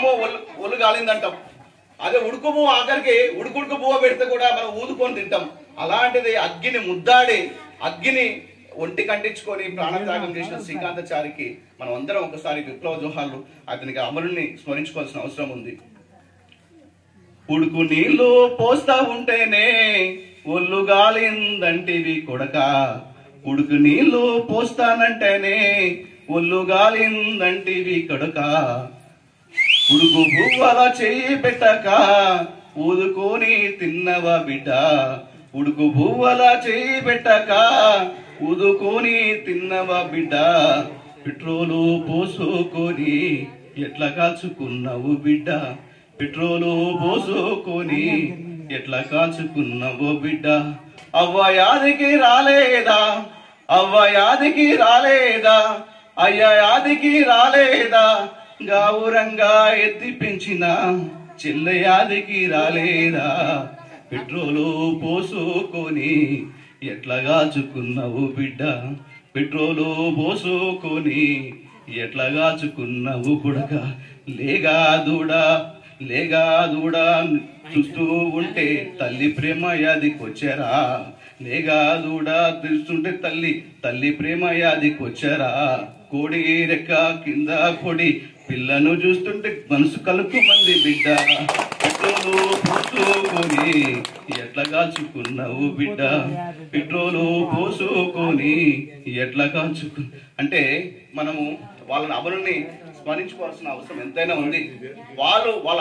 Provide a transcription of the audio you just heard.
ఏమో ఒళ్ళు కాలిందంటాం, అదే ఉడుకు పువ్వు ఆఖరికి ఉడుకుడుకు పువ్వు పెడితే కూడా మనం ఊదుకొని తింటాం. అలాంటిది అగ్గిని ముద్దాడి అగ్గిని ఒంటి కంటించుకొని ప్రాణత్యాగం చేసిన శ్రీకాంతాచారికి మనం అందరం ఒకసారి విప్లవ జోహార్లు అతనికి అమరుని స్మరించుకోవాల్సిన అవసరం ఉంది. ఉడుకు నీళ్లు పోస్తా ఉంటేనే ఒళ్ళు గాలిందంటివి కొడక, ఉడుకు నీళ్లు పోస్తానంటేనే ఒళ్ళు గాలిందంటివి కొడక, ఉడుకు పువ్వల చెయ్యి పెట్టక ఊదుకొని తిన్నవా బిడ్డ, ఉడుకు పువ్వల చెయ్యి పెట్టక ఊదుకొని తిన్నవా బిడ్డ, పెట్రోలు పోసుకొని ఎట్లా కాల్చుకున్నావు బిడ్డ, పెట్రోలు పోసుకొని ఎట్లా కాల్చుకున్నావో బిడ్డ. అవ్వ యాదికి రాలేదా, అవ్వ యాదికి రాలేదా, అయ్య యాదికి రాలేదా, గావురంగా ఎత్తి పెంచిన చెల్ల యాదికి రాలేదా, పెట్రోలు పోసుకొని ఎట్లా కాచుకున్నావు బిడ్డ, పెట్రోలు పోసుకొని ఎట్లా కాచుకున్నావు కొడక. లేగా దూడా చూస్తూ ఉంటే తల్లి ప్రేమ యాదికొచ్చరా, లేగా దూడా చూస్తుంటే తల్లి ప్రేమ యాదికొచ్చరా, కోడి రెక్క కింద పొడి పిల్లను చూస్తుంటే మనసు కలుపు మంది బిడ్డ, పెట్రోలు పోసుకొని ఎట్లా కాల్చుకున్నావు బిడ్డ, పెట్రోలు పోసుకొని ఎట్లా కాల్చుకు. అంటే మనము వాళ్ళని అమరుని స్మరించుకోవాల్సిన అవసరం ఎంతైనా ఉంది. వాళ్ళ